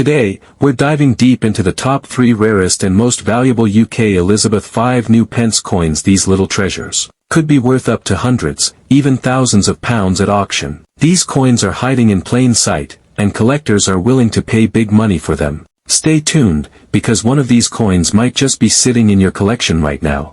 Today, we're diving deep into the top 3 rarest and most valuable UK Elizabeth V new pence coins. These little treasures could be worth up to hundreds, even thousands of pounds at auction. These coins are hiding in plain sight, and collectors are willing to pay big money for them. Stay tuned, because one of these coins might just be sitting in your collection right now.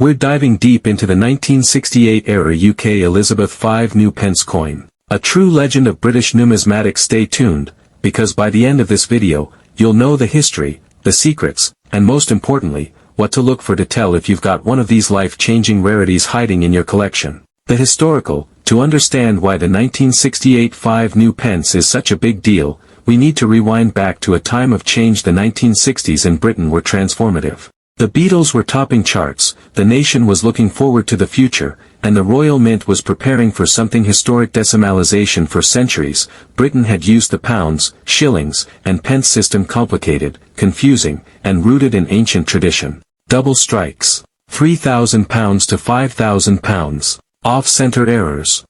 We're diving deep into the 1968 era UK Elizabeth V new pence coin. A true legend of British numismatics. Stay tuned, because by the end of this video, you'll know the history, the secrets, and most importantly, what to look for to tell if you've got one of these life-changing rarities hiding in your collection. The historical. To understand why the 1968 5 new pence is such a big deal, we need to rewind back to a time of change. The 1960s in Britain were transformative. The Beatles were topping charts, the nation was looking forward to the future, and the Royal Mint was preparing for something historic. Decimalization. For centuries, Britain had used the pounds, shillings, and pence system, complicated, confusing, and rooted in ancient tradition. Double strikes. £3,000 to £5,000. Off-center errors.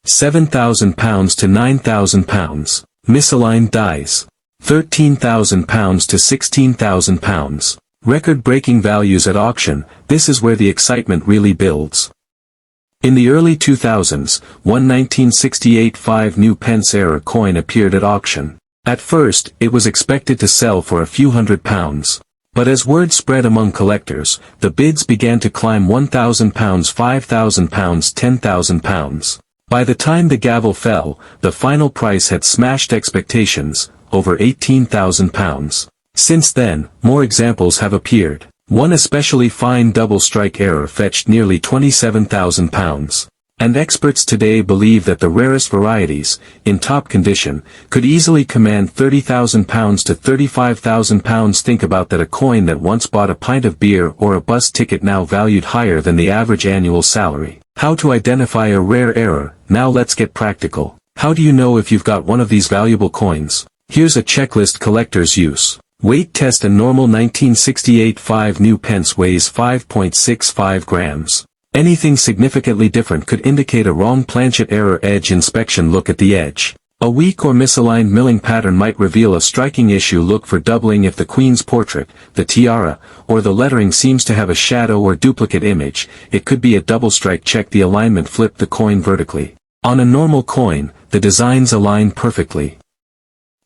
£7,000 to £9,000. Misaligned dies. £13,000 to £16,000. Record-breaking values at auction. This is where the excitement really builds. In the early 2000s, one 1968 5 new pence era coin appeared at auction. At first, it was expected to sell for a few £100s. But as word spread among collectors, the bids began to climb. £1,000, £5,000, £10,000. By the time the gavel fell, the final price had smashed expectations, over £18,000. Since then, more examples have appeared. One especially fine double strike error fetched nearly £27,000. And experts today believe that the rarest varieties, in top condition, could easily command £30,000 to £35,000. Think about that, a coin that once bought a pint of beer or a bus ticket now valued higher than the average annual salary. How to identify a rare error? Now let's get practical. How do you know if you've got one of these valuable coins? Here's a checklist collectors use. Weight test. A normal 1968 5 new pence weighs 5.65 grams. Anything significantly different could indicate a wrong planchet error. Edge inspection. Look at the edge. A weak or misaligned milling pattern might reveal a striking issue. Look for doubling if the Queen's portrait, the tiara, or the lettering seems to have a shadow or duplicate image. It could be a double strike. Check the alignment. Flip the coin vertically. On a normal coin, the designs align perfectly.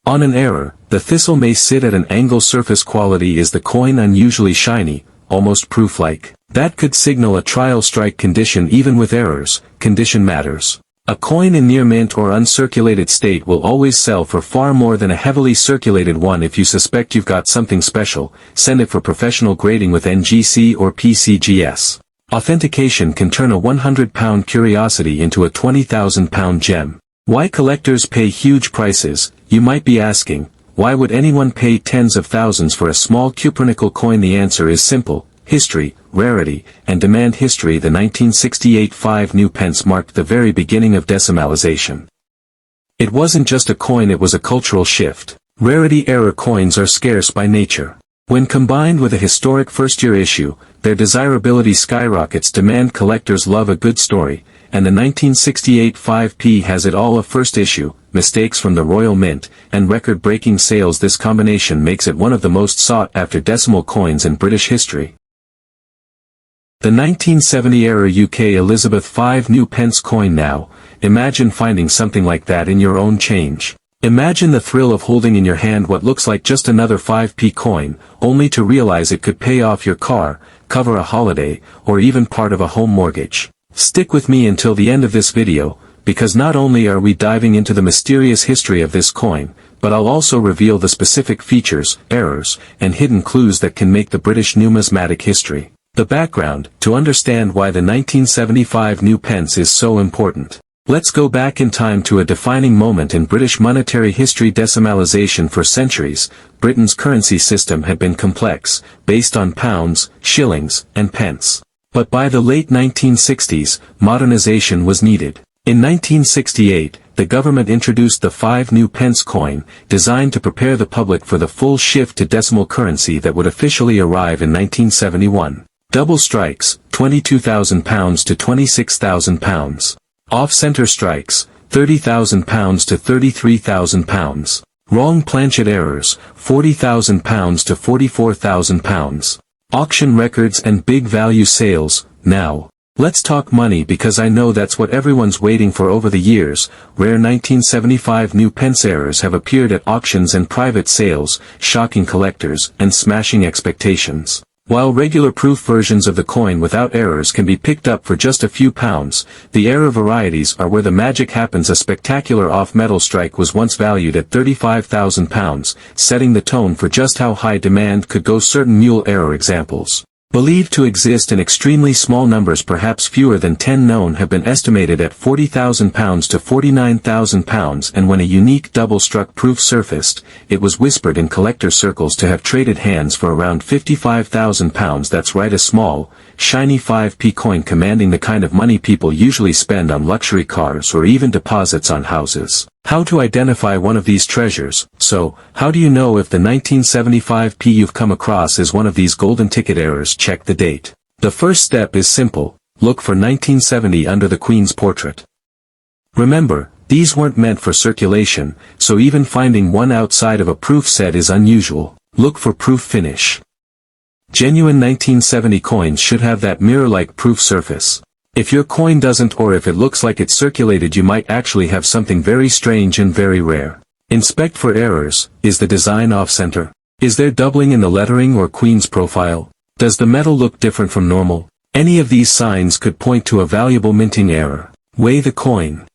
On an error, the thistle may sit at an angle. Surface quality. Is the coin unusually shiny, almost proof-like? That could signal a trial strike condition. Even with errors, condition matters. A coin in near mint or uncirculated state will always sell for far more than a heavily circulated one. If you suspect you've got something special, send it for professional grading with NGC or PCGS. Authentication can turn a £100 curiosity into a £20,000 gem. Why collectors pay huge prices? You might be asking, why would anyone pay tens of thousands for a small cupronickel coin? The answer is simple: history, rarity, and demand. History. The 1968 5 new pence marked the very beginning of decimalization. It wasn't just a coin, it was a cultural shift. Rarity era coins are scarce by nature. When combined with a historic first-year issue, their desirability skyrockets. Demand. Collectors love a good story, and the 1968 5p has it all: a first issue, mistakes from the Royal Mint, and record-breaking sales. This combination makes it one of the most sought-after decimal coins in British history. The 1970-era UK Elizabeth V new pence coin. Now, imagine finding something like that in your own change. Imagine the thrill of holding in your hand what looks like just another 5p coin, only to realize it could pay off your car, cover a holiday, or even part of a home mortgage. Stick with me until the end of this video, because not only are we diving into the mysterious history of this coin, but I'll also reveal the specific features, errors, and hidden clues that can make the British numismatic history. The background, to understand why the 1975 new pence is so important. Let's go back in time to a defining moment in British monetary history: decimalization. For centuries, Britain's currency system had been complex, based on pounds, shillings, and pence. But by the late 1960s, modernization was needed. In 1968, the government introduced the 5 new pence coin, designed to prepare the public for the full shift to decimal currency that would officially arrive in 1971. Double strikes, £22,000 to £26,000. Off-center strikes, £30,000 to £33,000. Wrong planchet errors, £40,000 to £44,000. Auction records and big value sales. Now, let's talk money because I know that's what everyone's waiting for. Over the years, rare 1975 new pence errors have appeared at auctions and private sales, shocking collectors and smashing expectations. While regular proof versions of the coin without errors can be picked up for just a few pounds, the error varieties are where the magic happens. A spectacular off-metal strike was once valued at £35,000, setting the tone for just how high demand could go. Certain mule error examples, believed to exist in extremely small numbers, perhaps fewer than 10 known, have been estimated at £40,000 to £49,000, and when a unique double-struck proof surfaced, it was whispered in collector circles to have traded hands for around £55,000. That's right, a small, shiny 5p coin commanding the kind of money people usually spend on luxury cars or even deposits on houses. How to identify one of these treasures? So, how do you know if the 1975p you've come across is one of these golden ticket errors? Check the date. The first step is simple. Look for 1970 under the Queen's portrait. Remember, these weren't meant for circulation, so even finding one outside of a proof set is unusual. Look for proof finish. Genuine 1970 coins should have that mirror-like proof surface. If your coin doesn't, or if it looks like it's circulated, you might actually have something very strange and very rare. Inspect for errors. Is the design off-center? Is there doubling in the lettering or Queen's profile? Does the metal look different from normal? Any of these signs could point to a valuable minting error. Weigh the coin.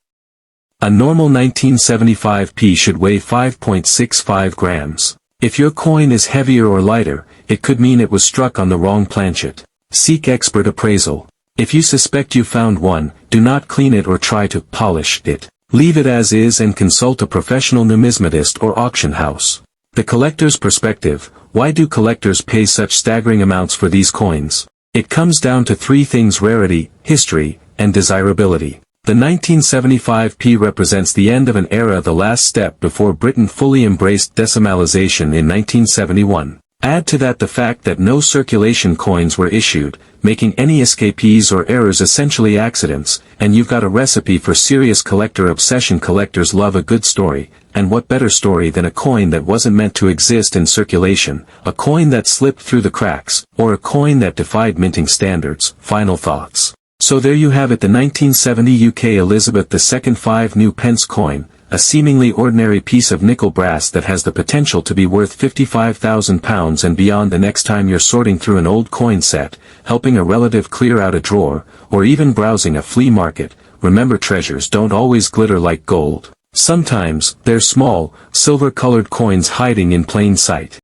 A normal 1975p should weigh 5.65 grams. If your coin is heavier or lighter, it could mean it was struck on the wrong planchet. Seek expert appraisal. If you suspect you found one, do not clean it or try to polish it. Leave it as is and consult a professional numismatist or auction house. The collector's perspective. Why do collectors pay such staggering amounts for these coins? It comes down to three things: rarity, history, and desirability. The 1975p represents the end of an era, the last step before Britain fully embraced decimalization in 1971. Add to that the fact that no circulation coins were issued, making any escapees or errors essentially accidents, and you've got a recipe for serious collector obsession. Collectors love a good story, and what better story than a coin that wasn't meant to exist in circulation, a coin that slipped through the cracks, or a coin that defied minting standards. Final thoughts. So there you have it, the 1970 UK Elizabeth II 5 new pence coin, a seemingly ordinary piece of nickel brass that has the potential to be worth £55,000 and beyond. The next time you're sorting through an old coin set, helping a relative clear out a drawer, or even browsing a flea market, remember, treasures don't always glitter like gold. Sometimes, they're small, silver-colored coins hiding in plain sight.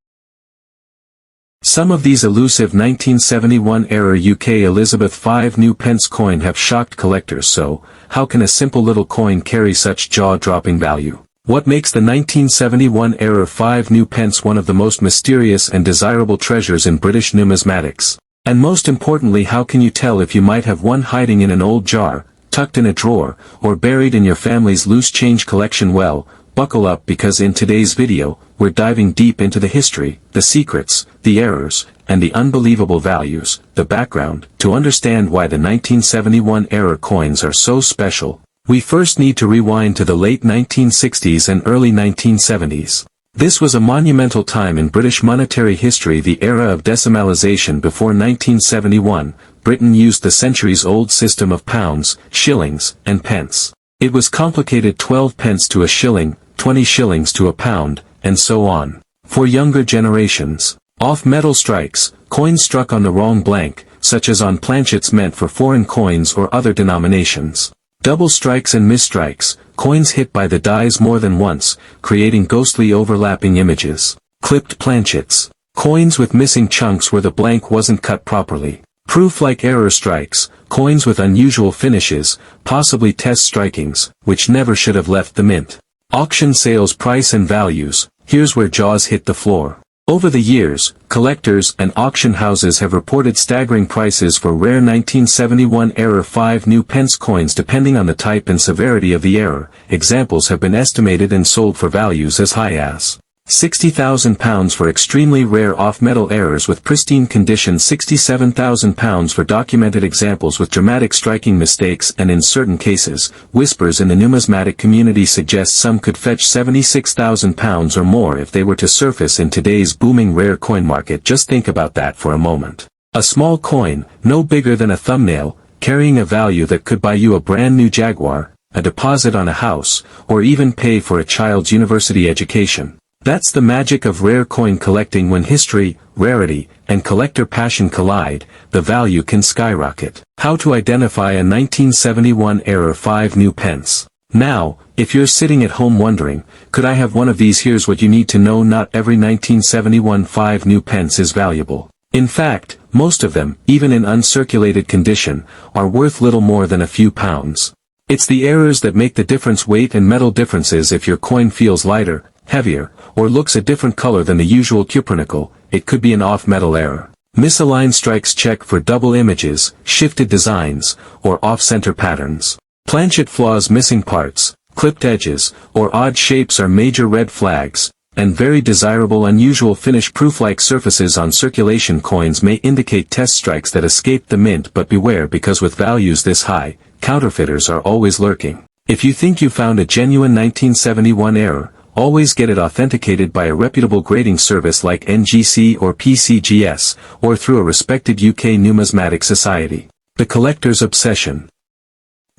Some of these elusive 1971-era UK Elizabeth 5 new pence coin have shocked collectors. So, how can a simple little coin carry such jaw-dropping value? What makes the 1971-era 5 new pence one of the most mysterious and desirable treasures in British numismatics? And most importantly, how can you tell if you might have one hiding in an old jar, tucked in a drawer, or buried in your family's loose change collection? Well, buckle up, because in today's video, we're diving deep into the history, the secrets, the errors, and the unbelievable values, the background. To understand why the 1971-era coins are so special, we first need to rewind to the late 1960s and early 1970s. This was a monumental time in British monetary history, the era of decimalization. Before 1971, Britain used the centuries-old system of pounds, shillings, and pence. It was complicated: 12 pence to a shilling, 20 shillings to a pound, and so on. For younger generations, off-metal strikes, coins struck on the wrong blank, such as on planchets meant for foreign coins or other denominations. Double strikes and misstrikes, coins hit by the dies more than once, creating ghostly overlapping images. Clipped planchets, coins with missing chunks where the blank wasn't cut properly. Proof-like error strikes, coins with unusual finishes, possibly test strikings, which never should have left the mint. Auction sales price and values. Here's where jaws hit the floor. Over the years, collectors and auction houses have reported staggering prices for rare 1971-era 5 new pence coins depending on the type and severity of the error. Examples have been estimated and sold for values as high as £60,000 for extremely rare off-metal errors with pristine condition. £67,000 for documented examples with dramatic striking mistakes, and in certain cases, whispers in the numismatic community suggest some could fetch £76,000 or more if they were to surface in today's booming rare coin market. Just think about that for a moment. A small coin, no bigger than a thumbnail, carrying a value that could buy you a brand new Jaguar, a deposit on a house, or even pay for a child's university education. That's the magic of rare coin collecting. When history, rarity, and collector passion collide, the value can skyrocket. How to identify a 1971 era 5 new pence. Now, if you're sitting at home wondering, could I have one of these? Here's what you need to know. Not every 1971 5 new pence is valuable. In fact, most of them, even in uncirculated condition, are worth little more than a few pounds. It's the errors that make the difference. Weight and metal differences. If your coin feels lighter, heavier, or looks a different color than the usual cupronickel, it could be an off-metal error. Misaligned strikes. Check for double images, shifted designs, or off-center patterns. Planchet flaws. Missing parts, clipped edges, or odd shapes are major red flags, and very desirable unusual finish. Proof-like surfaces on circulation coins may indicate test strikes that escaped the mint. But beware, because with values this high, counterfeiters are always lurking. If you think you found a genuine 1971 error, always get it authenticated by a reputable grading service like NGC or PCGS, or through a respected UK numismatic society. The collector's obsession.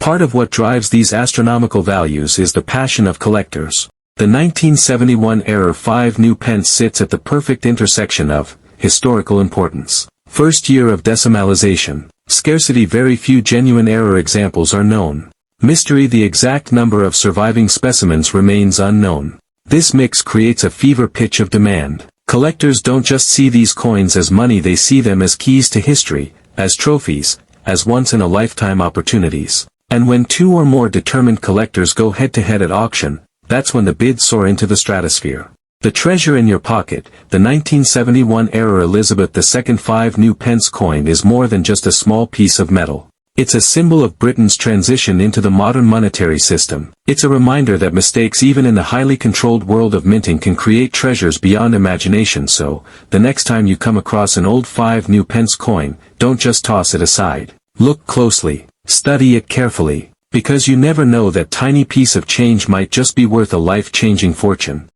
Part of what drives these astronomical values is the passion of collectors. The 1971 era 5 new pence sits at the perfect intersection of historical importance, first year of decimalization, scarcity. Very few genuine error examples are known. Mystery. The exact number of surviving specimens remains unknown. This mix creates a fever pitch of demand. Collectors don't just see these coins as money, they see them as keys to history, as trophies, as once-in-a-lifetime opportunities. And when two or more determined collectors go head-to-head at auction, that's when the bids soar into the stratosphere. The treasure in your pocket, the 1971 era Elizabeth II 5 new pence coin, is more than just a small piece of metal. It's a symbol of Britain's transition into the modern monetary system. It's a reminder that mistakes even in the highly controlled world of minting can create treasures beyond imagination. So, the next time you come across an old 5 new pence coin, don't just toss it aside. Look closely, study it carefully, because you never know, that tiny piece of change might just be worth a life-changing fortune.